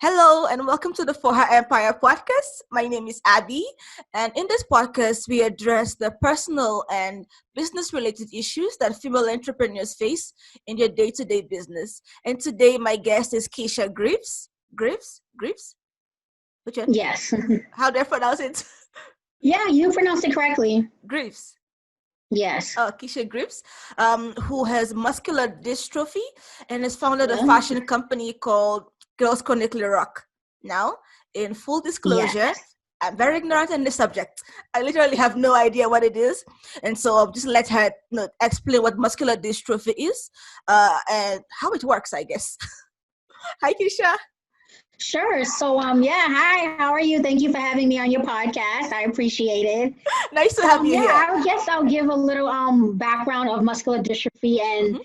Hello and welcome to the For Her Empire podcast. My name is Abby, and in this podcast, we address the personal and business related issues that female entrepreneurs face in their day to day business. And today, my guest is Keisha Greaves. Greaves? Which one? Yes. How do I pronounce it? Yeah, you pronounced it correctly. Greaves. Yes. Keisha Greaves, who has muscular dystrophy and has founded a fashion company called Chronically Rock. Now, in full disclosure, Yes. I'm very ignorant on this subject. I literally have no idea what it is, and so I'll just let her explain what muscular dystrophy is and how it works, I guess. Hi, Keisha. Sure. So, hi, how are you? Thank you for having me on your podcast. I appreciate it. Nice to have you here. I guess I'll give a little background of muscular dystrophy and,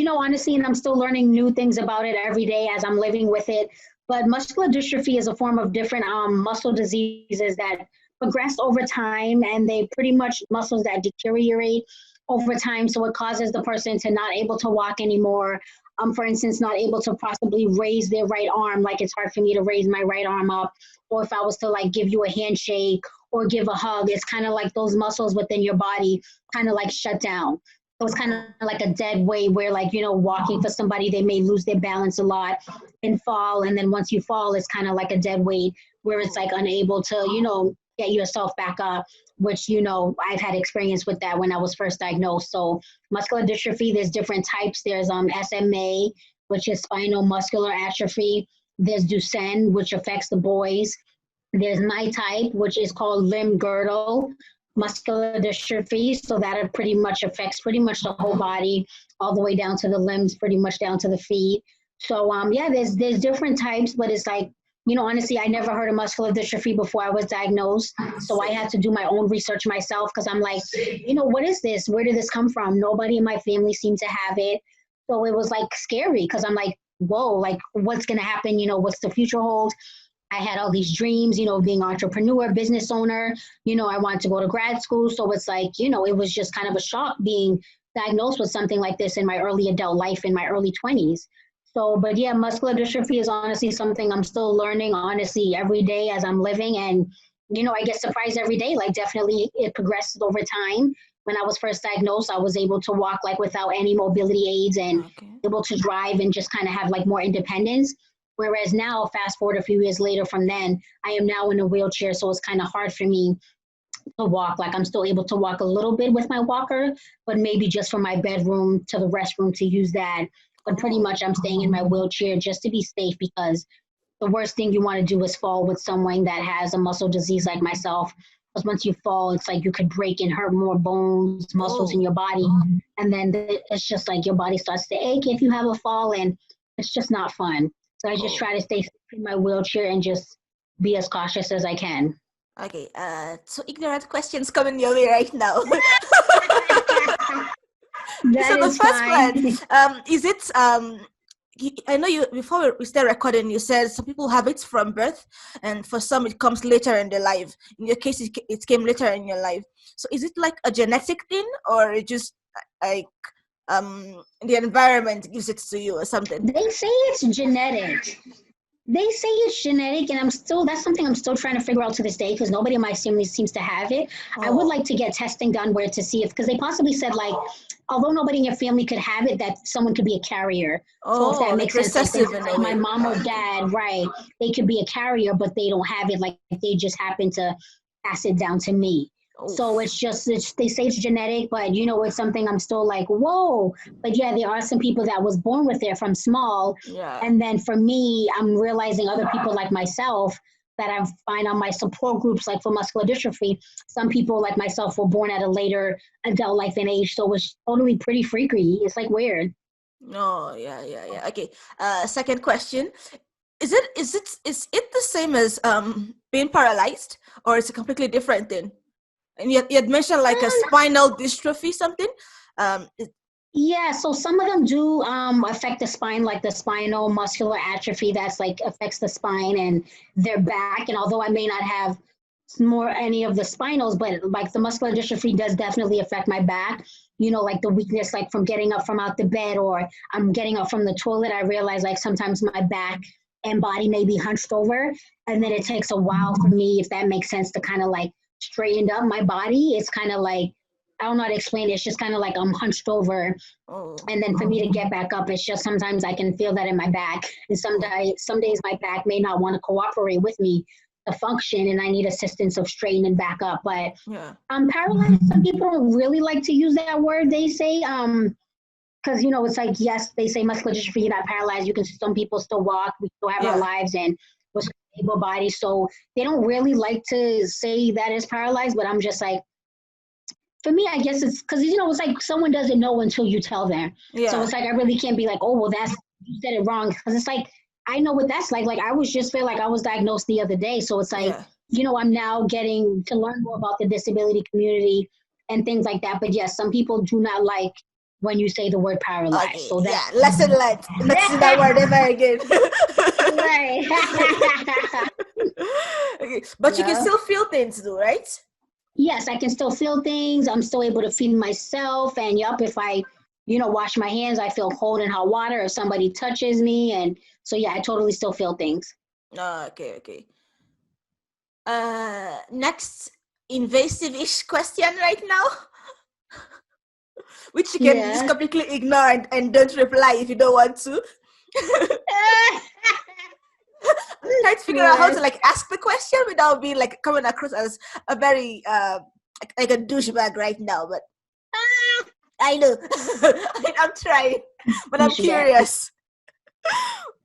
honestly, and I'm still learning new things about it every day as I'm living with it. But muscular dystrophy is a form of different muscle diseases that progress over time, and they pretty much muscles that deteriorate over time. So it causes the person to not able to walk anymore. For instance, not able to possibly raise their right arm, like it's hard for me to raise my right arm up, or if I was to like give you a handshake or give a hug, it's kind of like those muscles within your body kind of like shut down. So it's kind of like a dead weight where like, walking for somebody, they may lose their balance a lot and fall. And then once you fall, it's kind of like a dead weight where it's like unable to, get yourself back up, which, I've had experience with that when I was first diagnosed. So muscular dystrophy, there's different types. There's SMA, which is spinal muscular atrophy. There's Duchenne, which affects the boys. There's my type, which is called Limb-Girdle Muscular Dystrophy. So that pretty much affects pretty much the whole body, all the way down to the limbs, pretty much down to the feet. So there's different types, but it's like, honestly, I never heard of muscular dystrophy before I was diagnosed. So I had to do my own research myself because I'm like, what is this? Where did this come from? Nobody in my family seemed to have it. So it was like scary because I'm like, whoa, like what's going to happen? What's the future hold? I had all these dreams, being entrepreneur, business owner, I wanted to go to grad school. So it's like, it was just kind of a shock being diagnosed with something like this in my early adult life, in my early 20s. So, but yeah, muscular dystrophy is honestly something I'm still learning, honestly, every day as I'm living. And, I get surprised every day. Like, definitely it progresses over time. When I was first diagnosed, I was able to walk like without any mobility aids and able to drive and just kind of have like more independence. Whereas now, fast forward a few years later from then, I am now in a wheelchair. So it's kind of hard for me to walk. Like I'm still able to walk a little bit with my walker, but maybe just from my bedroom to the restroom to use that. But pretty much I'm staying in my wheelchair just to be safe because the worst thing you want to do is fall with someone that has a muscle disease like myself. Because once you fall, it's like you could break and hurt more bones, muscles in your body. And then it's just like your body starts to ache if you have a fall, and it's just not fun. So I just try to stay in my wheelchair and just be as cautious as I can. Okay, so ignorant questions coming your way right now. So the first one, is it I know you before we started recording you said some people have it from birth and for some it comes later in their life. In your case it came later in your life. So is it like a genetic thing or it just like the environment gives it to you or something? They say it's genetic. They say it's genetic, and that's something I'm still trying to figure out to this day because nobody in my family seems to have it. I would like to get testing done where to see if, because they possibly said like, although nobody in your family could have it, that someone could be a carrier. So if that makes sense, like my mom or dad, right, they could be a carrier, but they don't have it. Like they just happen to pass it down to me. So they say it's genetic, but it's something I'm still like, whoa. But yeah, there are some people that was born with it from small. Yeah. And then for me, I'm realizing other people like myself that I find on my support groups, like for muscular dystrophy, some people like myself were born at a later adult life and age. So it's totally pretty freaky. It's like weird. Oh, yeah. Okay. Second question. Is it the same as being paralyzed or is it a completely different thing? And you had mentioned like a spinal dystrophy, something. Yeah, so some of them do affect the spine, like the spinal muscular atrophy that's like affects the spine and their back. And although I may not have any of the spinals, but like the muscular dystrophy does definitely affect my back. Like the weakness, like from getting up from out the bed or I'm getting up from the toilet, I realize like sometimes my back and body may be hunched over. And then it takes a while for me, if that makes sense, to kind of like straighten up my body. It's kind of like, I don't know how to explain it. It's just kind of like I'm hunched over. And then for me to get back up, it's just sometimes I can feel that in my back. And some days my back may not want to cooperate with me to function, and I need assistance of straightening back up. But I'm paralyzed. Some people don't really like to use that word, they say. Because, you know, it's like, yes, they say muscular dystrophy, you're not paralyzed. Some people still walk. We still have our lives, and we're able bodies. So they don't really like to say that it's paralyzed, but I'm just like, for me, I guess it's because, you know, it's like someone doesn't know until you tell them. So it's like, I really can't be like, oh, well, you said it wrong. Because it's like, I know what that's like. Like, I was just feel like I was diagnosed the other day. So it's like, you know, I'm now getting to learn more about the disability community and things like that. But yes, some people do not like when you say the word paralyzed. Okay. So that's lesson learned. Let's see that word ever again. right. Okay. But you can still feel things though, right? Yes, I can still feel things. I'm still able to feed myself. And if I, you know, wash my hands, I feel cold and hot water if somebody touches me. And so, I totally still feel things. Okay. Next invasive-ish question right now, which you can just completely ignore and don't reply if you don't want to. I'm trying to figure out how to like ask the question without being like coming across as a very like a douchebag right now, but I know. I'm trying, but I'm curious.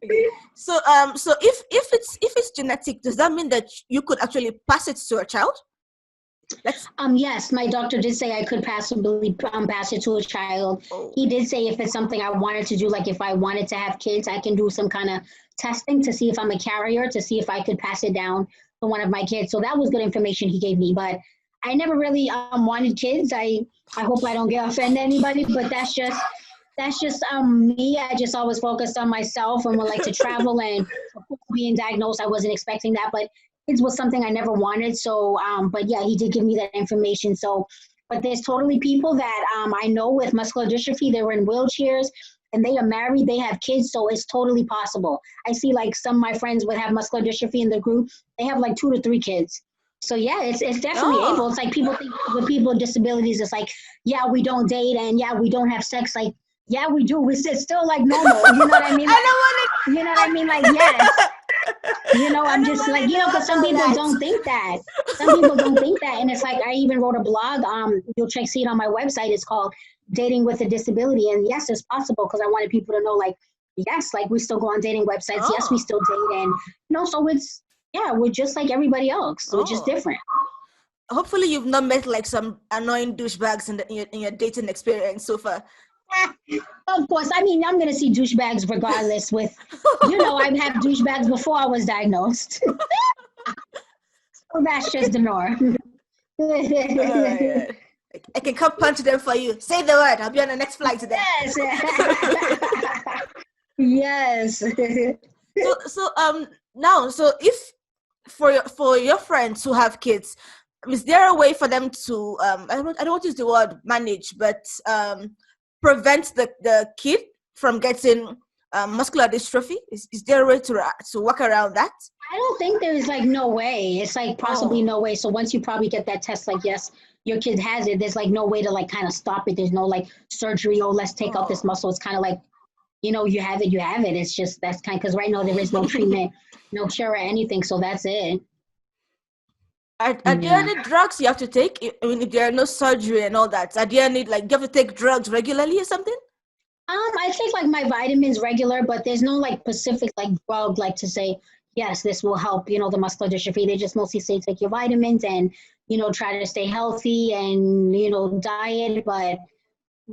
Okay. So if it's genetic, does that mean that you could actually pass it to a child? Yes, my doctor did say I could possibly pass it to a child. He did say if it's something I wanted to do, like if I wanted to have kids, I can do some kind of testing to see if I'm a carrier, to see if I could pass it down to one of my kids. So that was good information he gave me, but I never really wanted kids. I hope I don't offend anybody, but that's just me. I just always focused on myself and would like to travel, and being diagnosed, I wasn't expecting that, but it was something I never wanted. So, but yeah, he did give me that information. So, but there's totally people that I know with muscular dystrophy, they were in wheelchairs and they are married, they have kids. So it's totally possible. I see like some of my friends would have muscular dystrophy in the group. They have like 2 to 3 kids. So yeah, it's definitely able. It's like people think with people with disabilities, it's like, yeah, we don't date and yeah, we don't have sex. Like, yeah, we do. It's still like normal. You know what I mean? Like, you know what I mean? Like, yes. You know, I'm just like, because some people don't think that. Some people don't think that. And it's like, I even wrote a blog. You'll see it on my website. It's called Dating with a Disability. And yes, it's possible, because I wanted people to know, like, yes, like we still go on dating websites. Yes, we still date. And, so it's, we're just like everybody else. So it's just different. Hopefully you've not met like some annoying douchebags in your dating experience so far. Of course. I mean, I'm going to see douchebags regardless with, I've had douchebags before I was diagnosed. So that's just the norm. I can come punch them for you. Say the word. I'll be on the next flight today. Yes. So now, so if for your friends who have kids, is there a way for them to I don't want to use the word manage, but prevent the kid from getting muscular dystrophy? Is there a way to work around that? I don't think there's like no way. It's like possibly no way. So once you probably get that test, like, yes, your kid has it, there's like no way to like kind of stop it. There's no like surgery, let's take out this muscle. It's kind of like, you have it. It's just, that's kind of, because right now there is no treatment, no cure or anything. So that's it. Are there any drugs you have to take? I mean, if there are no surgery and all that, are there any, like, do you have to take drugs regularly or something? I take like my vitamins regular, but there's no like specific like drug like to say, yes, this will help, the muscular dystrophy. They just mostly say take your vitamins and, try to stay healthy and, diet. But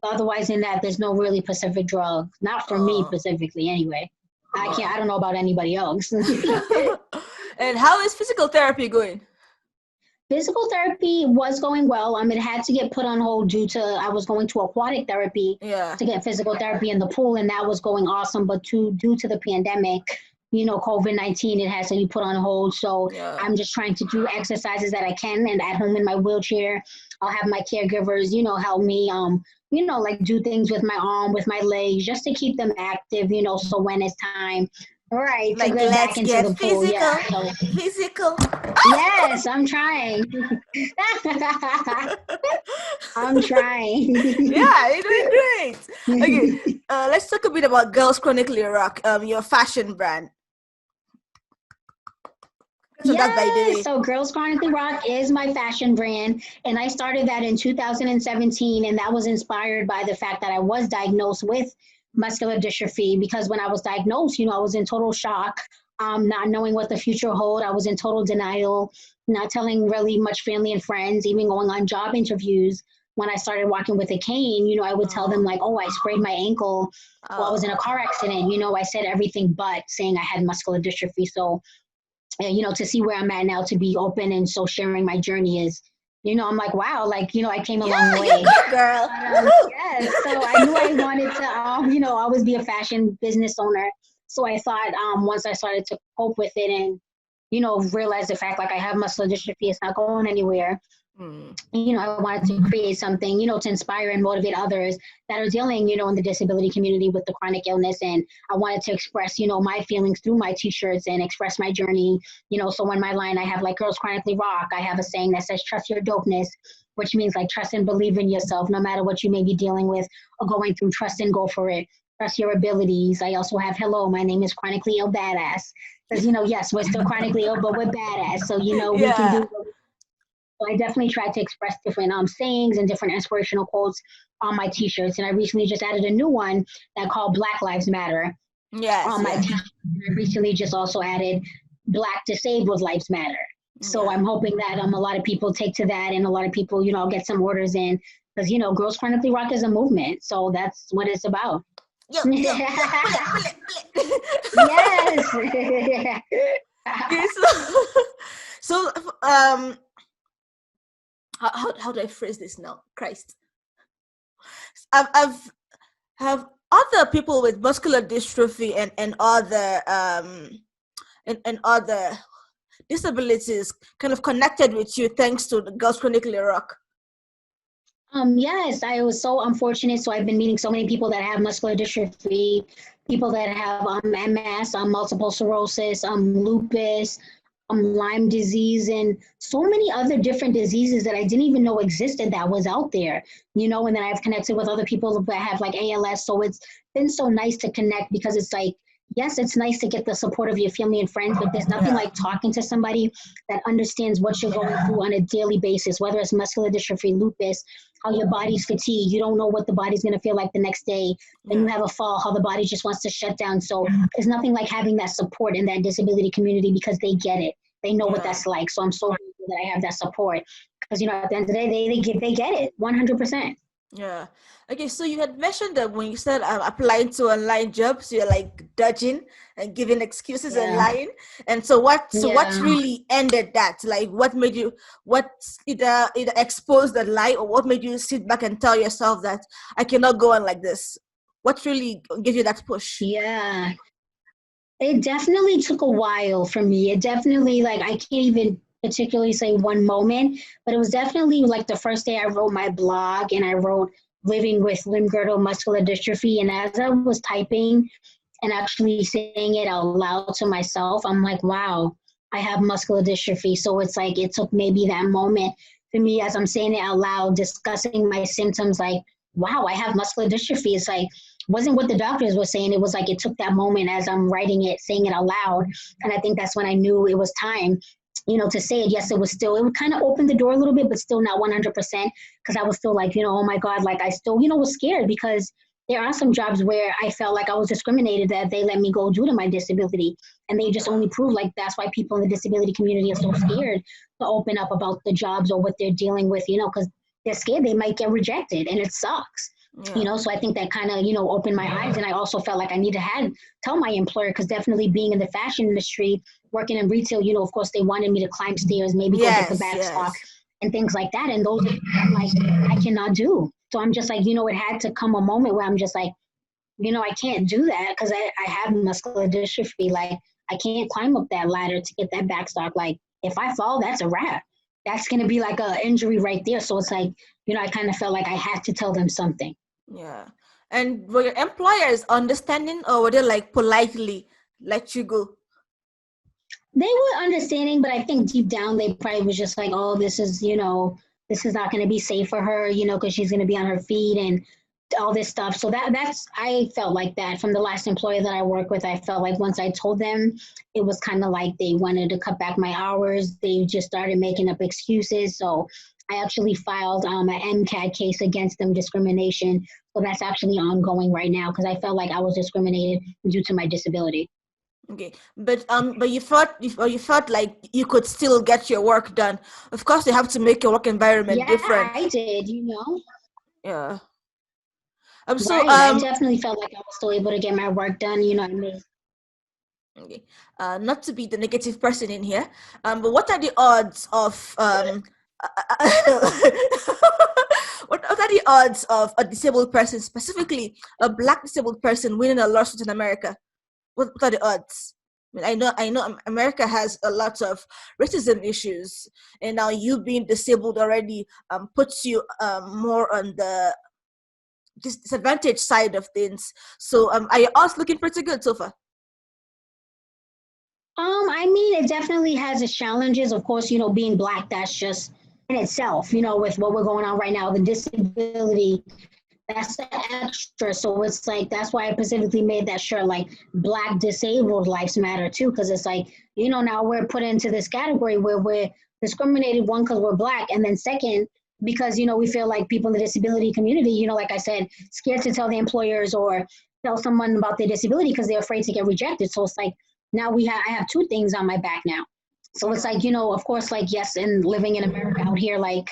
otherwise than that, there's no really specific drug. Not for me specifically anyway. I don't know about anybody else. And how is physical therapy going? Physical therapy was going well. It had to get put on hold due to, I was going to aquatic therapy to get physical therapy in the pool, and that was going awesome. But due to the pandemic, COVID-19, it has to be put on hold. So I'm just trying to do exercises that I can, and at home in my wheelchair, I'll have my caregivers, help me, like do things with my arm, with my legs, just to keep them active, so when it's time Right, to Like, get back let's into get the pool. Yeah. physical, So physical. yes, I'm trying. I'm trying. Yeah, you're doing great. Okay, let's talk a bit about Girls Chronically Rock, your fashion brand. So that, by the Yes, way. so Girls Chronically Rock is my fashion brand, and I started that in 2017, and that was inspired by the fact that I was diagnosed with muscular dystrophy because when I was diagnosed, I was in total shock, not knowing what the future hold. I was in total denial, not telling really much family and friends, even going on job interviews. When I started walking with a cane, I would tell them Oh, like, "Oh, I sprained my ankle." Well, I was in a oh, car accident. I said everything but saying I had muscular dystrophy. So to see where I'm at now, to be open and so sharing my journey is, I'm like, wow, like, I came a yeah, long you way. go, girl. But Woohoo! yes, so I knew I wanted to, always be a fashion business owner. So I thought once I started to cope with it and, realize the fact like I have muscular dystrophy, it's not going anywhere. Mm. I wanted to create something, to inspire and motivate others that are dealing, in the disability community with the chronic illness. And I wanted to express, my feelings through my t-shirts and express my journey, so on my line, I have like Girls Chronically Rock. I have a saying that says, trust your dopeness, which means like trust and believe in yourself, no matter what you may be dealing with or going through, trust and go for it. Trust your abilities. I also have, hello, my name is Chronically Ill Badass. Because, yes, we're still chronically ill, but we're badass. So, we can do Yeah. what so I definitely try to express different sayings and different inspirational quotes on my t-shirts. And I recently just added a new one that called Black Lives Matter Yes, on my yes. t-shirt. I recently just also added Black Disabled Lives Matter. So Yeah. I'm hoping that a lot of people take to that and a lot of people, I'll get some orders in because, Girls Chronically Rock is a movement. So that's what it's about. Yo, yo, yo, pull it, pull it, pull it. Yes. Okay, so, so, um, how do I phrase this now? Christ. I've have other people with muscular dystrophy and other and other disabilities kind of connected with you thanks to the Girls Chronically Rock. Yes, I was so unfortunate. So I've been meeting so many people that have muscular dystrophy, people that have MS, multiple sclerosis, lupus, Lyme disease, and so many other different diseases that I didn't even know existed that was out there, and then I've connected with other people that have like ALS. So it's been so nice to connect because it's like, yes, it's nice to get the support of your family and friends, but there's nothing Yeah. like talking to somebody that understands what you're going through on a daily basis, whether it's muscular dystrophy, lupus, how your body's fatigued. You don't know what the body's going to feel like the next day. Then you Yeah. have a fall, how the body just wants to shut down. So there's nothing like having that support in that disability community because they get it. They know what Yeah. that's like. So I'm so grateful that I have that support because, at the end of the day, they get it 100%. Yeah. Okay, so you had mentioned that when you said applying to online jobs, you're like dodging and giving excuses and Yeah. lying. And so what Yeah. really ended that? Like what made you what either exposed the lie or what made you sit back and tell yourself that I cannot go on like this? What really gave you that push? Yeah. It definitely took a while for me. It definitely, like, I can't even particularly say one moment, but it was definitely like the first day I wrote my blog and I wrote living with limb-girdle muscular dystrophy. And as I was typing and actually saying it out loud to myself, I'm like, wow, I have muscular dystrophy. So it's like it took maybe that moment for me as I'm saying it out loud, discussing my symptoms, like, wow, I have muscular dystrophy. It's like, wasn't what the doctors were saying. It was like it took that moment as I'm writing it, saying it out loud. And I think that's when I knew it was time, to say it. Yes, it would kind of open the door a little bit, but still not 100% because I was still like, oh my God, like I still, was scared because there are some jobs where I felt like I was discriminated that they let me go due to my disability. And they just only prove like that's why people in the disability community are so scared to open up about the jobs or what they're dealing with, because they're scared they might get rejected and it sucks. Yeah. So I think that kind of, opened my eyes. And I also felt like I need to tell my employer, because definitely being in the fashion industry, working in retail, of course, they wanted me to climb stairs, maybe go get the Yes, back stock yes. and things like that. And those I'm like, I cannot do. So I'm just like, it had to come a moment where I'm just like, I can't do that because I have muscular dystrophy. Like, I can't climb up that ladder to get that back stock. Like, if I fall, that's a wrap. That's going to be like a injury right there. So it's like, I kind of felt like I had to tell them something. Yeah. And were your employers understanding or were they like politely let you go? They were understanding, but I think deep down they probably was just like, oh, this is, this is not going to be safe for her, because she's going to be on her feet and all this stuff. So that's I felt like that from the last employer that I worked with. I felt like once I told them, it was kind of like they wanted to cut back my hours. They just started making up excuses. So I actually filed an MCAT case against them, discrimination. So that's actually ongoing right now because I felt like I was discriminated due to my disability. Okay, but you felt like you could still get your work done. Of course, you have to make your work environment different. I did, Yeah. Right. I definitely felt like I was still able to get my work done. I mean. Okay. Not to be the negative person in here, but what are the odds of what are the odds of a disabled person, specifically a Black disabled person, winning a lawsuit in America? What are the odds? I know America has a lot of racism issues, and now you being disabled already puts you more on the disadvantaged side of things. So are your odds looking pretty good so far? I mean, it definitely has its challenges. Of course, being Black, that's just in itself, with what we're going on right now, the disability, that's the extra. So it's like, that's why I specifically made that shirt, like Black disabled lives matter too. Cause it's like, now we're put into this category where we're discriminated, one, cause we're Black. And then second, because, we feel like people in the disability community, like I said, scared to tell the employers or tell someone about their disability because they're afraid to get rejected. So it's like, now I have two things on my back now. So it's like, of course, like, yes, and living in America out here, like,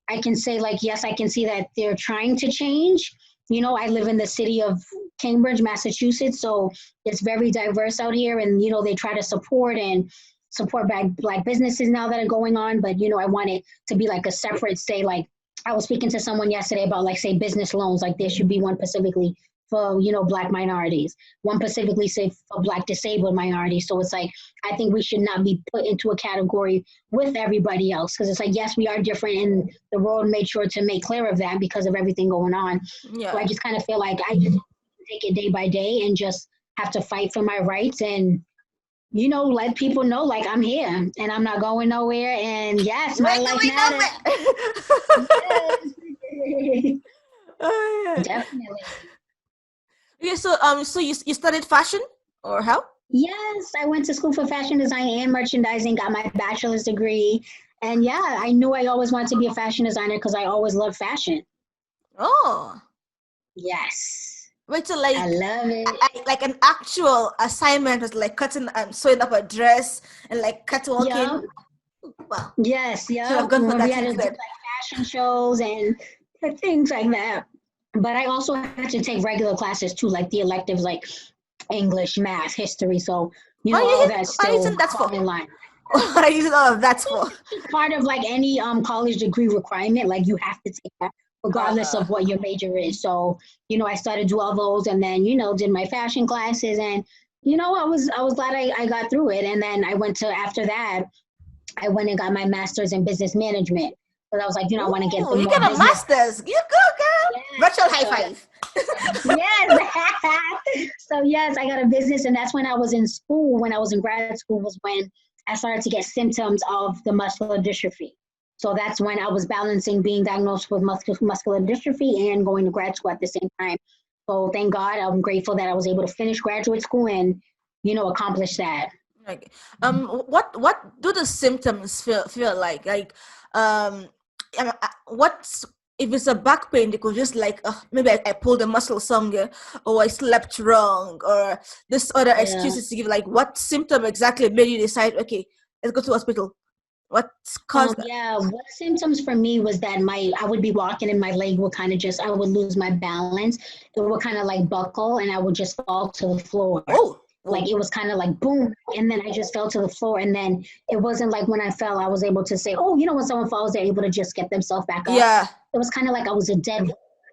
I can say, like, yes, I can see that they're trying to change. I live in the city of Cambridge, Massachusetts, so it's very diverse out here. And, they try to support Black businesses now that are going on. But, I want it to be like a separate, say, like, I was speaking to someone yesterday about, like, say, business loans, like there should be one specifically for, Black minorities, one specifically say for Black disabled minorities. So it's like, I think we should not be put into a category with everybody else. Cause it's like, yes, we are different and the world made sure to make clear of that because of everything going on. Yeah. So I just kind of feel like I just take it day by day and just have to fight for my rights and, let people know like I'm here and I'm not going nowhere. And yes, my life matters. Yes. Oh, yeah. Definitely. Okay, so you studied fashion or how? Yes, I went to school for fashion design and merchandising, got my bachelor's degree. And yeah, I knew I always wanted to be a fashion designer because I always loved fashion. Oh. Yes. Wait, so like I love it. Like an actual assignment was like cutting and sewing up a dress and like catwalking. Yep. Wow. Yes, yeah. Should have gone for that we had to do instead. like fashion shows and things like that. But I also had to take regular classes too, like the electives, like English, math, history. So, all that's still in line. What are you using all of that for? It's part of like any college degree requirement. Like you have to take that regardless of what your major is. So, I started do all those and then, did my fashion classes and, I was glad I got through it. And then I went to, after that, I went and got my master's in business management. But I was like, I want to get the you got a master's. You go, girl. Yeah. Virtual high five. Yes. So yes, I got a business, and that's when I was in school. When I was in grad school, was when I started to get symptoms of the muscular dystrophy. So that's when I was balancing being diagnosed with muscular dystrophy and going to grad school at the same time. So thank God, I'm grateful that I was able to finish graduate school and accomplish that. Okay. What do the symptoms feel like? Like what's if it's a back pain, they could just like maybe I pulled a muscle somewhere or I slept wrong or this other excuses to give. Like what symptom exactly made you decide, okay, let's go to hospital? What's caused that? Yeah, what symptoms for me was that I would be walking and my leg would kind of I would lose my balance. It would kind of like buckle and I would just fall to the floor. Oh. Like it was kind of like boom, and then I just fell to the floor. And then it wasn't like when I fell, I was able to say, oh, when someone falls, they're able to just get themselves back up. Yeah. It was kind of like I was a dead,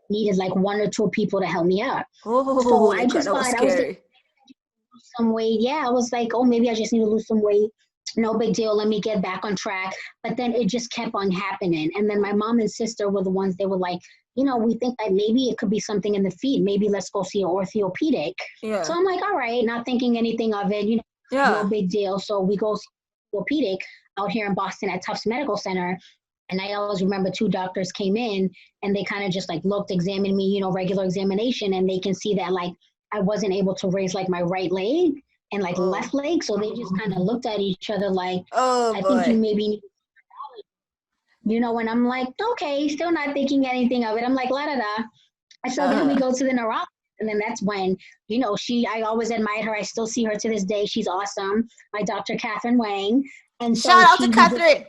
needed like one or two people to help me up. Oh, so I just thought I was like, lose some weight. Yeah, I was like, oh, maybe I just need to lose some weight. No big deal. Let me get back on track. But then it just kept on happening. And then my mom and sister were the ones, they were like, we think that maybe it could be something in the feet. Maybe let's go see an orthopedic. Yeah. So I'm like, all right, not thinking anything of it, no big deal. So we go see an orthopedic out here in Boston at Tufts Medical Center. And I always remember 2 doctors came in and they kind of just like looked, examined me, regular examination, and they can see that like I wasn't able to raise like my right leg and like left leg. So they just kind of looked at each other like, I think you maybe need, and I'm like, okay, still not thinking anything of it. I'm like, la da da. So then we go to the neurologist. And then that's when, I always admired her. I still see her to this day. She's awesome. My Dr. Catherine Wang. And so shout out to Catherine.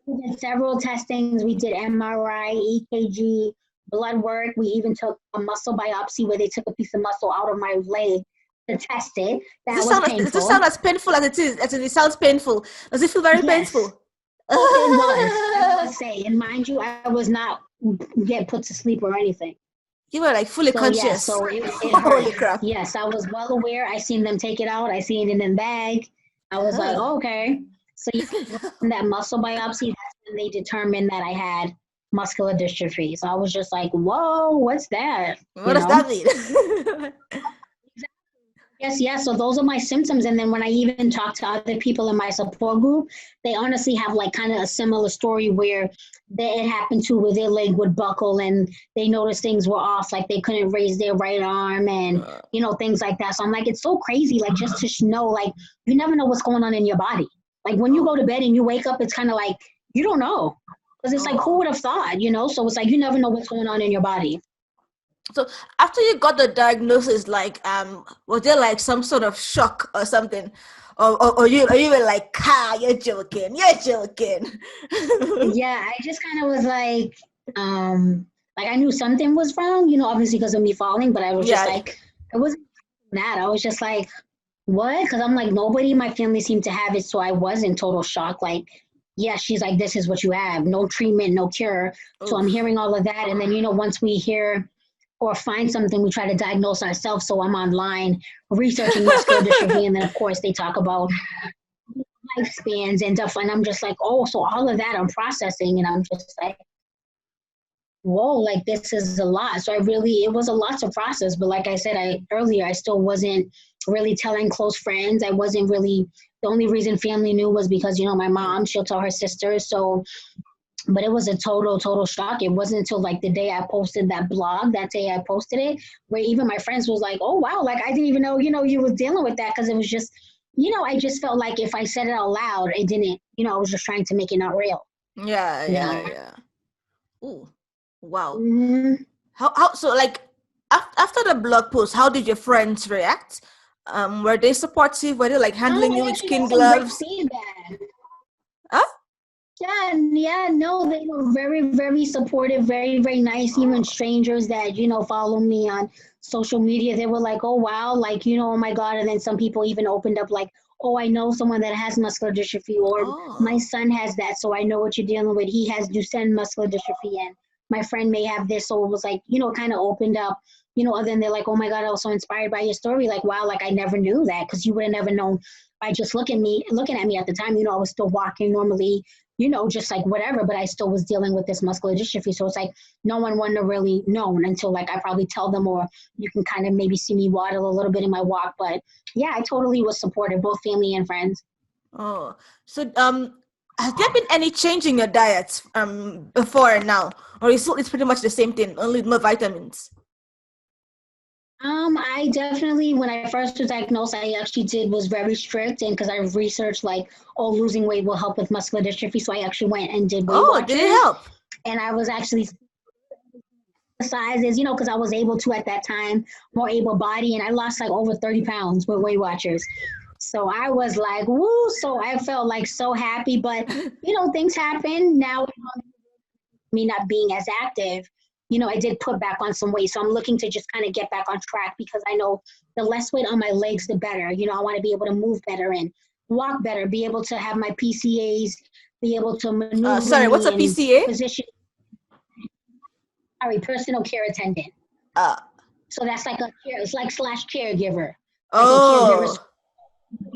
We did several testings. We did MRI, EKG, blood work. We even took a muscle biopsy where they took a piece of muscle out of my leg to test it. Does it sound as painful as it is? As it sounds painful. Does it feel very painful? Oh, it was. I must say, and mind you, I was not get put to sleep or anything. You were like fully conscious. Yeah, so it holy crap. Yes, I was well aware. I seen them take it out. I seen it in the bag. I was like, okay. So that muscle biopsy, that's when they determined that I had muscular dystrophy. So I was just like, whoa, what's that? What does that mean? Yes. So those are my symptoms. And then when I even talk to other people in my support group, they honestly have like kind of a similar story where it happened to where their leg would buckle and they noticed things were off, like they couldn't raise their right arm and, things like that. So I'm like, it's so crazy, like just to know, like, you never know what's going on in your body. Like when you go to bed and you wake up, it's kind of like, you don't know. Because it's like, who would have thought, So it's like, you never know what's going on in your body. So after you got the diagnosis, like, was there like some sort of shock or something? Or you were like, you're joking. Yeah, I just kind of was like I knew something was wrong, obviously because of me falling, but I was just like, it wasn't that. I was just like, what? Because I'm like, nobody in my family seemed to have it, so I was in total shock. Like, yeah, she's like, this is what you have. No treatment, no cure. Oof. So I'm hearing all of that. And then, once we hear or find something, we try to diagnose ourselves. So I'm online researching muscular dystrophy. And then, of course, they talk about lifespans and stuff. And I'm just like, oh, so all of that I'm processing. And I'm just like, whoa, like this is a lot. So it was a lot to process. But like I said earlier, I still wasn't really telling close friends. I wasn't really, the only reason family knew was because, my mom, she'll tell her sisters. So, but it was a total shock. It wasn't until like the day I posted that blog, that day I posted it, where even my friends was like, oh, wow, like I didn't even know, you were dealing with that. Cause it was just, I just felt like if I said it out loud, it didn't, I was just trying to make it not real. Yeah. Ooh. Wow. Mm-hmm. How so like after the blog post, how did your friends react? Were they supportive? Were they like handling you with skin gloves? Huh? Yeah, no, they were very, very supportive, very, very nice. Even strangers that, follow me on social media, they were like, oh, wow, like, oh my God. And then some people even opened up like, oh, I know someone that has muscular dystrophy, or my son has that, so I know what you're dealing with. He has Duchenne muscular dystrophy, and my friend may have this. So it was like, kind of opened up, other than they're like, oh my God, I was so inspired by your story. Like, wow, like I never knew that, because you would have never known by just looking at me at the time. I was still walking normally, just like whatever, but I still was dealing with this muscular dystrophy. So it's like no one wouldn't have really known until like I probably tell them, or you can kind of maybe see me waddle a little bit in my walk. But yeah, I totally was supportive, both family and friends. Oh, so has there been any change in your diet before and now, or it's pretty much the same thing, only more vitamins? I definitely, when I first was diagnosed, I actually was very strict, and because I researched like, losing weight will help with muscular dystrophy, so I actually went and did Weight Watchers. Did it help? And I was actually sizes, because I was able to at that time, more able body, and I lost like over 30 pounds with Weight Watchers. So I was like, woo! So I felt like so happy, but things happen now. Me not being as active, I did put back on some weight. So I'm looking to just kind of get back on track, because I know the less weight on my legs, the better. I want to be able to move better and walk better, be able to have my PCAs, be able to maneuver. Sorry, what's a PCA? Position. Sorry, personal care attendant. So that's like it's like / caregiver. Oh. Like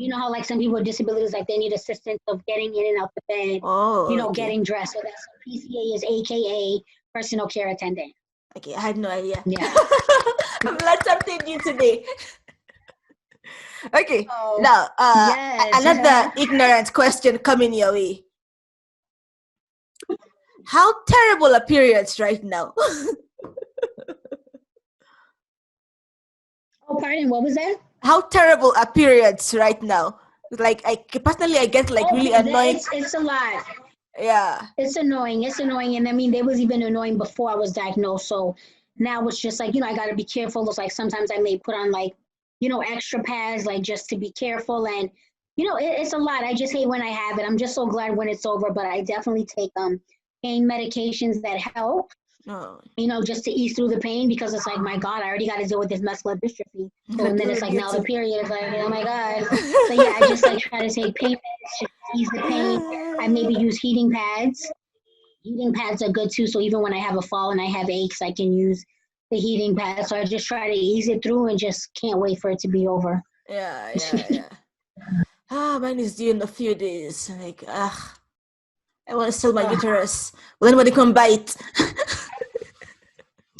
You know how like some people with disabilities, like they need assistance of getting in and out the bed, Oh, okay. getting dressed. So that's PCA is AKA personal care attendant. Okay, I had no idea. Yeah. I've learned something new today. Okay, Oh, now yes. another ignorant question coming your way. How terrible are periods right now? Oh, pardon, what was that? How terrible are periods right now? Like I personally, I get like really annoyed. It's a lot. Yeah. It's annoying. It's annoying. And I mean, they was even annoying before I was diagnosed. So now it's just like, I got to be careful. It's like sometimes I may put on like, extra pads, like just to be careful. And, it's a lot. I just hate when I have it. I'm just so glad when it's over. But I definitely take pain medications that help. Oh. Just to ease through the pain, because it's like, my God, I already got to deal with this muscular dystrophy. So, and then it's like now the period is like, oh my God. So yeah, I just like try to take pain meds just to ease the pain. I maybe use heating pads. Heating pads are good too. So even when I have a fall and I have aches, I can use the heating pad. So I just try to ease it through and just can't wait for it to be over. Yeah. Mine is due in a few days. Like, I want to sell my uterus. Will anybody come buy it?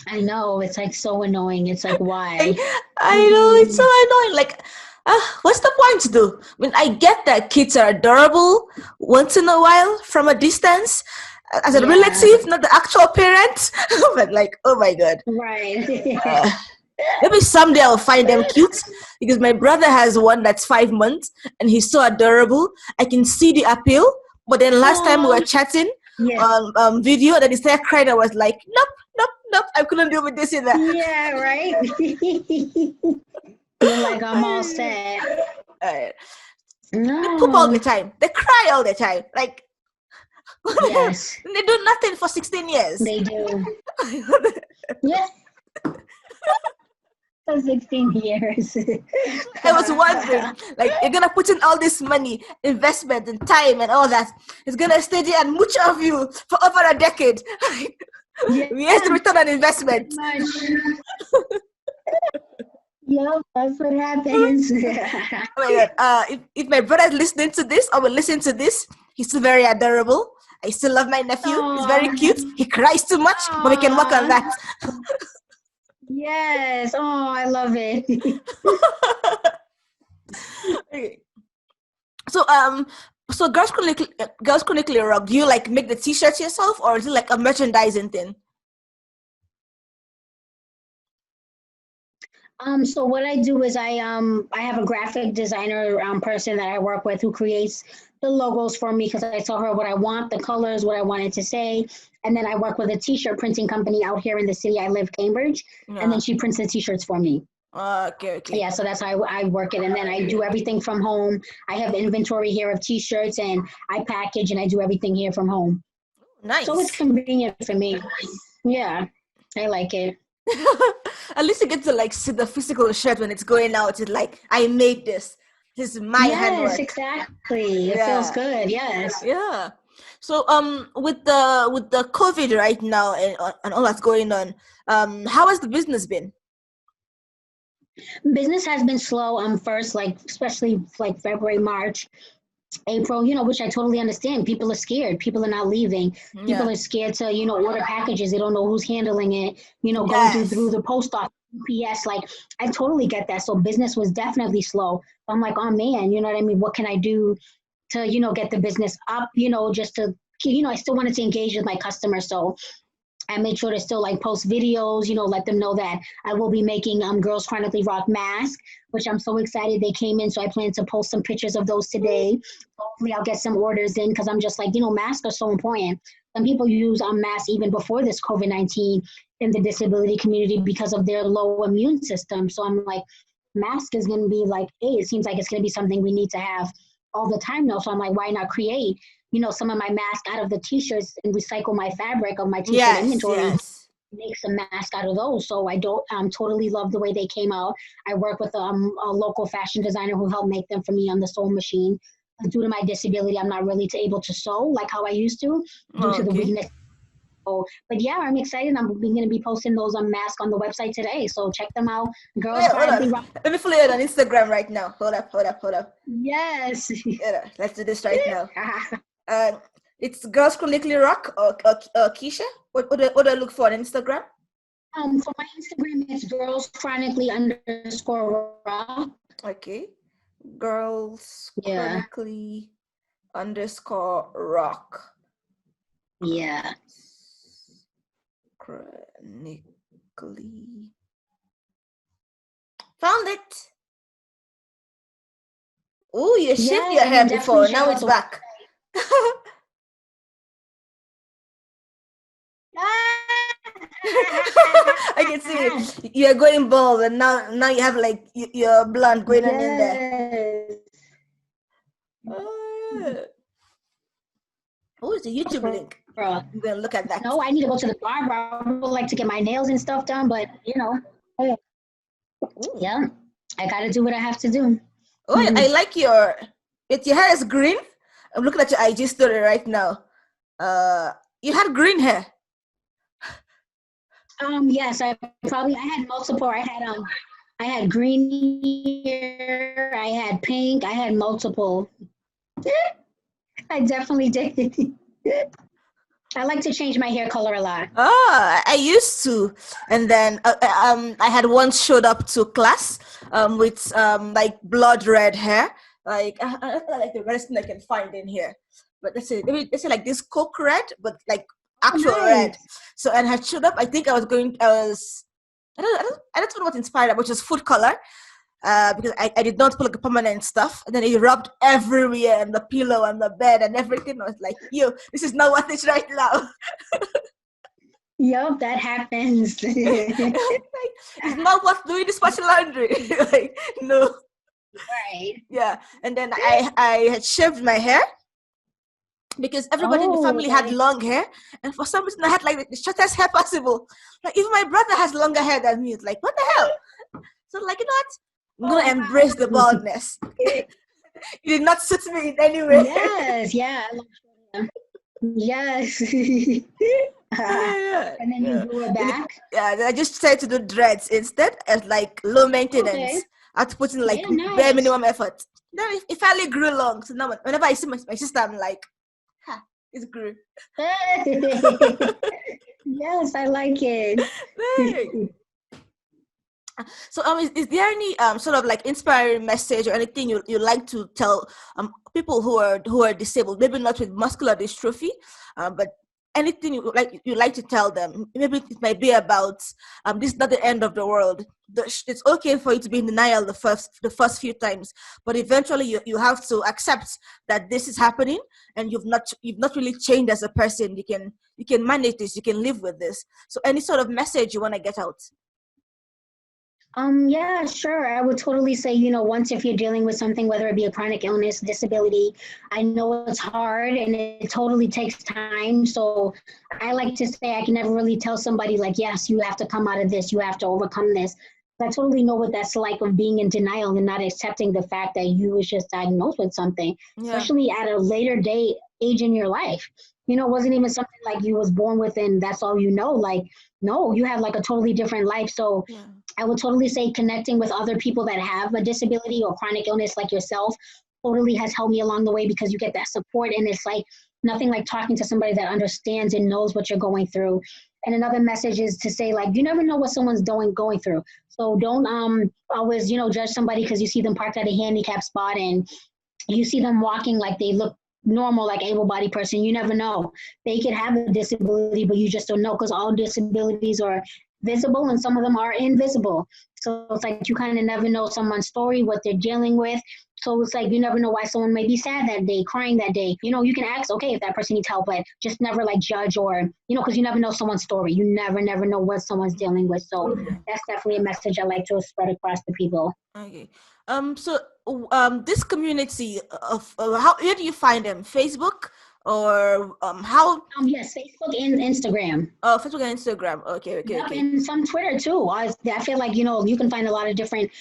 I know, it's like so annoying. It's like, why? I know, it's so annoying. Like, what's the point though? I mean, I get that kids are adorable once in a while from a distance as a relative, not the actual parent. But like, oh my God. Right. Maybe someday I'll find them cute, because my brother has one that's 5 months and he's so adorable. I can see the appeal. But then last time we were chatting on video, that he started crying. I was like, nope, I couldn't deal with this either. Yeah, right. You're like, I'm all set. No. They poop all the time. They cry all the time. Like, yes. They do nothing for 16 years. They do. Yeah. For 16 years. I was wondering, like, you're gonna put in all this money, investment, and time, and all that. It's gonna stay there and mooch off you for over a decade. Where's the return on investment? Yep, that's what happens. Oh my God. If my brother is listening to this or will listen to this, he's still very adorable. I still love my nephew. Aww. He's very cute. He cries too much, but we can work on that. Yes. Oh, I love it. Okay. So Girls Chronically Rock, do you like make the t-shirts yourself, or is it like a merchandising thing? So what I do is I have a graphic designer person that I work with who creates the logos for me, because I tell her what I want, the colors, what I want it to say. And then I work with a t-shirt printing company out here in the city I live, Cambridge. Yeah. And then she prints the t-shirts for me. Okay. Yeah, so that's how I work it. And then I do everything from home. I have inventory here of t-shirts, and I package and I do everything here from home. Nice. So it's convenient for me. Yeah, I like it. At least you get to like see the physical shirt when it's going out. It's like, I made this. This is my handwork. Yes, exactly. It feels good. Yes. Yeah. So with the COVID right now and all that's going on, how has the business been? Business has been slow. First, like especially like February, March, April, which I totally understand. People are scared. People are not leaving. People are scared to, order packages. They don't know who's handling it, going through the post office, UPS. Like, I totally get that. So business was definitely slow. I'm like, oh man, you know what I mean? What can I do to, get the business up, just to, I still wanted to engage with my customers. So I made sure to still like post videos, let them know that I will be making Girls Chronically Rock mask, which I'm so excited they came in. So I plan to post some pictures of those today. Hopefully I'll get some orders in, because I'm just like, masks are so important. Some people use masks even before this COVID-19 in the disability community because of their low immune system. So I'm like, mask is going to be like, hey, it seems like it's going to be something we need to have all the time now. So I'm like, why not create some of my mask out of the t-shirts and recycle my fabric of my t-shirt inventory, make some mask out of those. So I don't totally love the way they came out. I work with a local fashion designer who helped make them for me on the sewing machine. Due to my disability, I'm not really able to sew like how I used to due to the weakness But yeah, I'm excited. I'm going to be posting those masks on the website today. So check them out. Girls Wait, hold Chronically on. Rock. Let me follow you on Instagram right now. Hold up. Yes. Let's do this right now. It's Girls Chronically Rock or Keisha. What do I look for on Instagram? For my Instagram, it's Girls Chronically_Rock. Okay. Girls Chronically_Rock. Yeah. Chronically. Found it. Oh, you shaved your hair before. Now it's back. I can see it. You're going bald, and now you have like your blonde going on in there. Oh, it's a YouTube link. I'm gonna look at that. No, I need to go to the barber. I would like to get my nails and stuff done, but yeah, I gotta do what I have to do. Oh, I like your hair is green. I'm looking at your IG story right now. You had green hair. Yes, I had multiple. I had green hair, I had pink, I had multiple. I definitely did. I like to change my hair color a lot. I used to, and then I had once showed up to class with like blood red hair, like like the reddest thing I can find in here. But let's say like this coke red, but like actual red. So and had showed up. I think I don't know what inspired it, which is food color. Because I did not put like permanent stuff, and then it rubbed everywhere, and the pillow and the bed and everything. I was like, yo, this is not what it's right now. Yep, that happens. It's not worth doing this much laundry. Like, no. Right. Yeah, and then I had shaved my hair because everybody in the family had long hair, and for some reason I had like the shortest hair possible. Like even my brother has longer hair than me. It's like, what the hell? So like, you know what? I'm gonna embrace the baldness. It did not suit me in any way. Yes, yeah. Yes. And then you grew it back. Then I just decided to do dreads instead as like low maintenance. Okay. I had to put in like bare minimum effort. Then it finally grew long. So now whenever I see my sister, I'm like, it grew. Yes, I like it. So is there any sort of like inspiring message or anything you like to tell people who are disabled, maybe not with muscular dystrophy, but anything you like to tell them? Maybe it might be about this is not the end of the world. It's okay for you to be in denial the first few times, but eventually you have to accept that this is happening, and you've not really changed as a person. You can manage this. You can live with this. So any sort of message you want to get out? Yeah, sure. I would totally say, once if you're dealing with something, whether it be a chronic illness, disability, I know it's hard and it totally takes time. So I like to say I can never really tell somebody like, yes, you have to come out of this, you have to overcome this. I totally know what that's like of being in denial and not accepting the fact that you was just diagnosed with something, especially at a later age in your life. It wasn't even something like you was born with and that's all you know. Like, no, you have like a totally different life. So I would totally say connecting with other people that have a disability or chronic illness like yourself totally has helped me along the way, because you get that support, and it's like nothing like talking to somebody that understands and knows what you're going through. And another message is to say, like, you never know what someone's going through. So don't always, judge somebody because you see them parked at a handicap spot and you see them walking like they look normal, like able-bodied person. You never know. They could have a disability, but you just don't know, because all disabilities are visible and some of them are invisible. So it's like you kind of never know someone's story, what they're dealing with. So it's like you never know why someone may be sad that day, crying that day. You can ask, okay, if that person needs help, but just never like judge or, because you never know someone's story. You never know what someone's dealing with. So that's definitely a message I like to spread across the people. Okay. So this community of where do you find them? Facebook or how? Yes, Facebook and Instagram. Oh, Facebook and Instagram. Okay. And some Twitter too. I feel like you can find a lot of different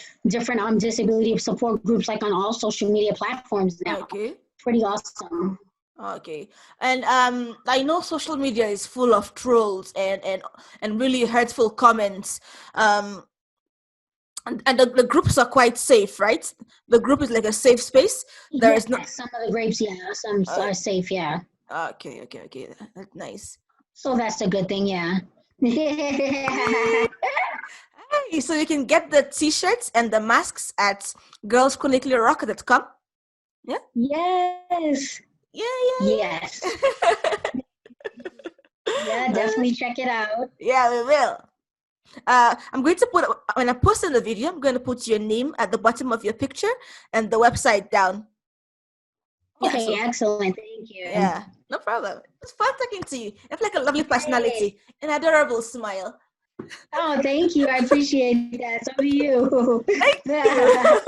disability support groups like on all social media platforms now. Okay. Pretty awesome. Okay. And I know social media is full of trolls and really hurtful comments. Um and the groups are quite safe, right? The group is like a safe space. There Yeah, is no some of the grapes, yeah, some uh, are safe, yeah. okay. That's nice. So that's a good thing, yeah. Hey, hey, so you can get the t-shirts and the masks at girlschronicallyrock.com. Yeah? Yes. Yes. Yeah. Yeah, definitely check it out. Yeah, we will. I'm going to put, when I post in the video, I'm going to put your name at the bottom of your picture and the website down. Yeah, Okay, so excellent. Thank you. yeah, no problem. It's fun talking to you. You have like a lovely Hey. personality, an adorable smile. Oh, thank you. I appreciate that. So do you. Thank you.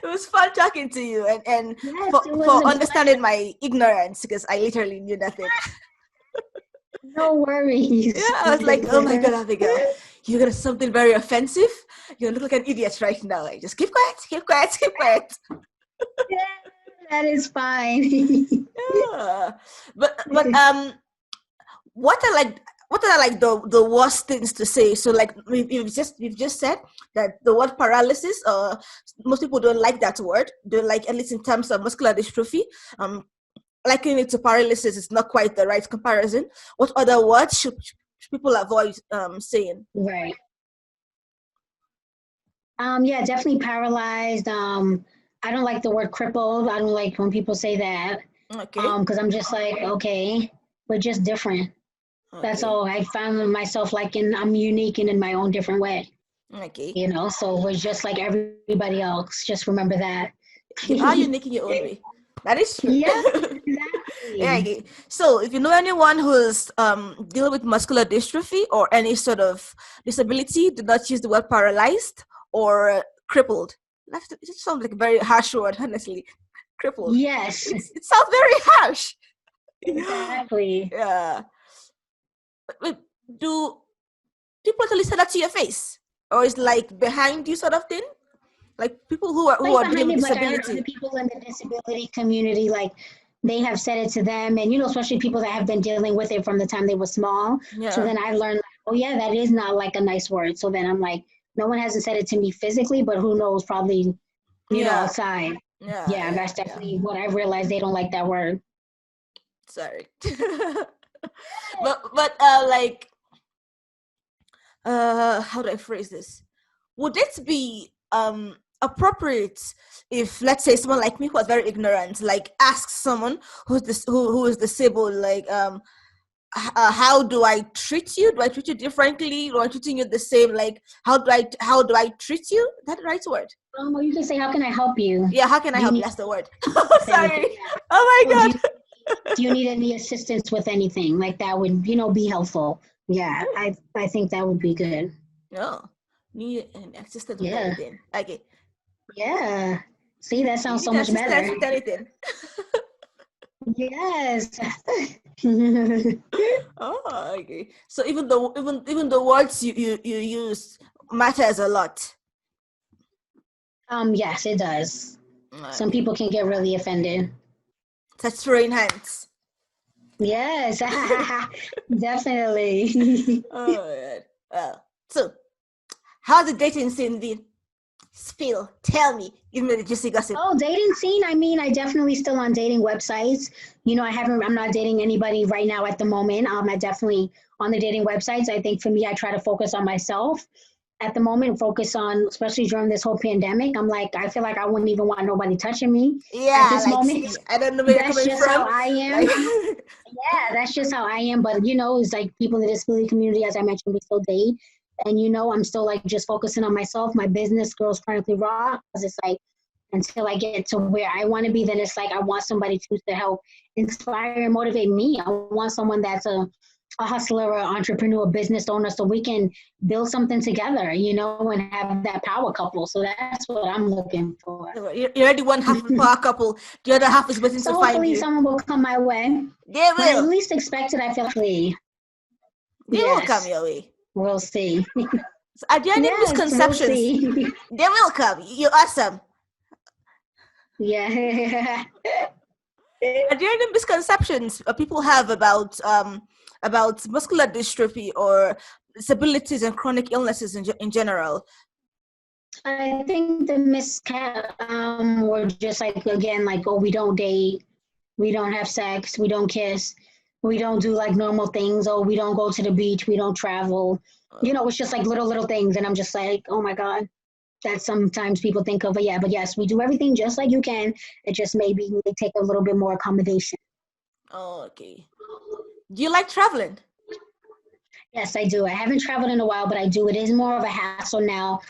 It was fun talking to you and Yes, for, it was for a understanding pleasure. my ignorance because I literally knew nothing. No worries. Yeah, I was like, oh my god, Abigail, you're gonna say something very offensive. You're gonna look like an idiot right now. Like, just keep quiet, keep quiet, keep quiet. Yeah, that is fine. Yeah. But what are like the worst things to say? So like we've just said that the word paralysis, most people don't like that word. Don't like, at least in terms of muscular dystrophy. Likening it to paralysis is not quite the right comparison. What other words should people avoid saying? Right. Yeah, definitely paralyzed. I don't like the word crippled. I don't like when people say that. Okay. Because I'm just like, okay, we're just different. That's Okay. all. I found myself like I'm unique and in my own different way, Okay. you know. So we're just like everybody else. Just remember that. You are unique in your own way. That is true. Yeah, Yeah. exactly. Okay. So if you know anyone who's dealing with muscular dystrophy or any sort of disability, do not use the word paralyzed or crippled. It just sounds like a very harsh word, honestly. Crippled. Yes, It sounds very harsh. exactly. Yeah. Wait, do people actually say that to your face, or is like behind you sort of thing? Like people who are Like dealing behind with it, like I heard other disability. people in the disability community, like they have said it to them, and you know, especially people that have been dealing with it from the time they were small. So Yeah. then I learned, like, oh yeah, that is not like a nice word. So then I'm like, no one hasn't said it to me physically, but who knows, probably, you know, Yeah. outside. Yeah. Yeah, Yeah. that's Yeah. definitely what I've realized. They don't like that word. Sorry. But like how do I phrase this? Would it be appropriate if, let's say, someone like me who is very ignorant, like asks someone who is disabled, like how do I treat you? Do I treat you differently? Do I treating you the same? Like how do I treat you? Is that the right word? Or you can say, how can I help you? Yeah, how can I Do you help you? need That's the word. anything? Sorry. Yeah. Oh Or my god. do you need any assistance with anything? Like that would, you know, be helpful. Yeah, I think that would be good. No. Need an assistant with Yeah. anything. Okay. Yeah. See, that You sounds so need much assistance better. with anything. Yes. Oh, okay. So even the words you use matters a lot. Yes, it does. Some Okay. people can get really offended. That's throwing hands. Yes, definitely. Oh man. Well, so how's the dating scene been? Spill. Tell me. Give me the juicy gossip. Oh, dating scene. I mean, I definitely still on dating websites. You know, I'm not dating anybody right now at the moment. I definitely on the dating websites. I think for me, I try to focus on myself at the moment, focus on, especially during this whole pandemic. I'm like, I feel like I wouldn't even want nobody touching me at Yeah, this like moment. I don't know where you're That's coming just how from. I am. Like Yeah, that's just how I am. But you know, it's like people in the disability community, as I mentioned, we still date. And you know, I'm still like just focusing on myself, my business, Girls Chronically Rock. Because it's like until I get to where I want to be, then it's like I want somebody to help inspire and motivate me. I want someone that's a hustler, an entrepreneur, business owner, so we can build something together, you know, and have that power couple. So that's what I'm looking for. you're already one half of the power couple. The other half is waiting to So find hopefully you. someone will come my way. They When I will. least expect it, I feel like, They will come yes, your way. we'll see. So are there any Yes, we'll misconceptions? see. They will come. You're awesome. Yeah. Are there any misconceptions people have about muscular dystrophy or disabilities and chronic illnesses in general? I think the were just like, again, like, oh, we don't date, we don't have sex, we don't kiss, we don't do like normal things. Oh, we don't go to the beach, we don't travel. It's just like little things, and I'm just like, oh my god, that sometimes people think of. But yeah, but yes, we do everything just like you can. It just maybe they take a little bit more accommodation. Oh, okay. Do you like traveling? Yes, I do. I haven't traveled in a while, but I do. It is more of a hassle now,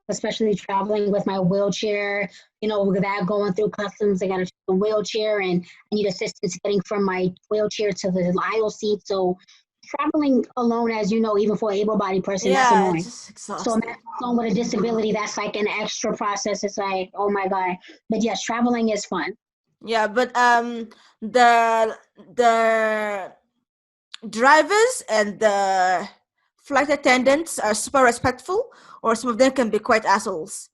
especially traveling with my wheelchair. With that going through customs, I got to take a wheelchair, and I need assistance getting from my wheelchair to the aisle seat. So traveling alone, as you know, even for an able-bodied person, that's Yeah, annoying. it's just exhausting. So imagine someone with a disability, that's like an extra process. It's like, oh my god. But yes, traveling is fun. Yeah, but the drivers and the flight attendants are super respectful, or some of them can be quite assholes.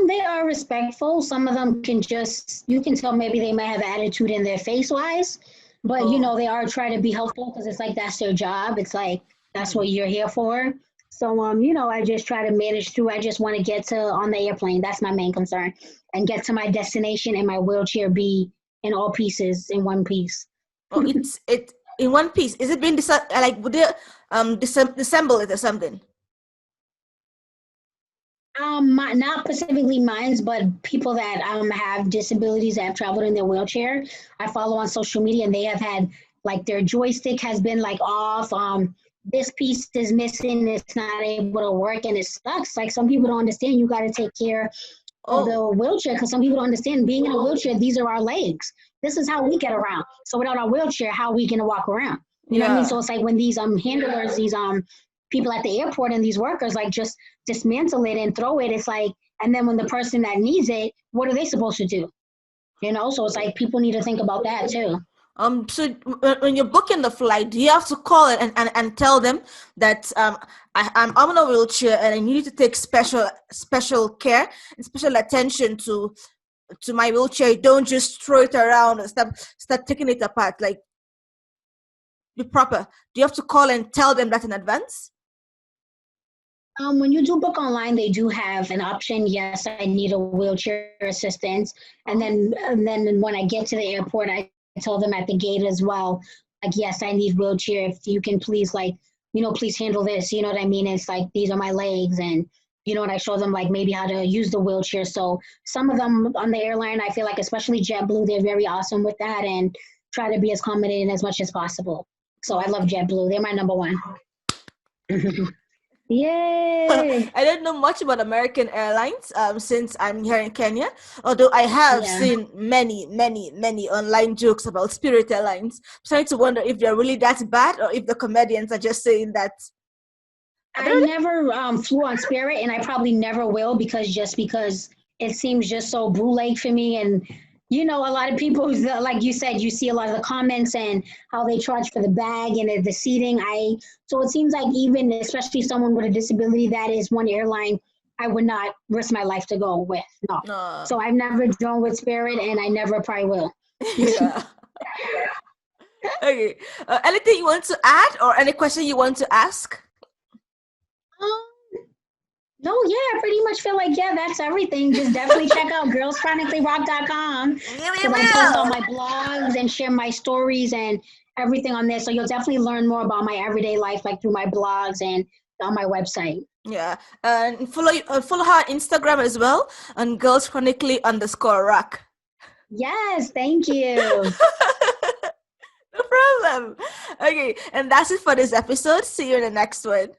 They are respectful. Some of them you can tell maybe they might have attitude in their face wise, but they are trying to be helpful because it's like that's their job. It's like that's what you're here for. So I just try to manage through. I just want to get on the airplane. That's my main concern, and get to my destination and my wheelchair be in all pieces in one piece. Oh, it in one piece. Is it being like would they disassemble it or something? Not specifically mine, but people that have disabilities that have traveled in their wheelchair. I follow on social media, and they have had like their joystick has been like off. This piece is missing. It's not able to work, and it sucks. Like some people don't understand. You got to take care of the wheelchair because some people don't understand. Being in a wheelchair, these are our legs. This is how we get around. So without our wheelchair, how are we gonna walk around? You know what I mean? So it's like when these handlers, these people at the airport and these workers like just dismantle it and throw it. It's like, and then when the person that needs it, what are they supposed to do? So it's like people need to think about that too. So when you're booking the flight, do you have to call it and tell them that I'm on a wheelchair and I need to take special care and special attention to my wheelchair? Don't just throw it around and start taking it apart. Like, be proper. Do you have to call and tell them that in advance? When you do book online, they do have an option. Yes, I need a wheelchair assistance, and then when I get to the airport, I tell them at the gate as well. Like, yes, I need wheelchair. If you can please, please handle this. You know what I mean? It's like these are my legs, and and I show them like maybe how to use the wheelchair. So some of them on the airline, I feel like, especially JetBlue, they're very awesome with that and try to be as accommodating as much as possible. So I love JetBlue. They're my number one. Yay! I don't know much about American Airlines since I'm here in Kenya, although I have seen many online jokes about Spirit Airlines. I'm starting to wonder if they're really that bad or if the comedians are just saying that. I never flew on Spirit, and I probably never will because it seems just so bootleg for me. And a lot of people, like you said, you see a lot of the comments and how they charge for the bag and the seating. So it seems like even, especially someone with a disability, that is one airline I would not risk my life to go with. No. So I've never drawn with Spirit, and I never probably will. Yeah. Okay. Anything you want to add or any question you want to ask? No, I pretty much feel like, that's everything. Just definitely check out girlschronicallyrock.com because I post all my blogs and share my stories and everything on there. So you'll definitely learn more about my everyday life, like through my blogs and on my website. Yeah, and follow her on Instagram as well on girlschronically_rock. Yes, thank you. No problem. Okay, and that's it for this episode. See you in the next one.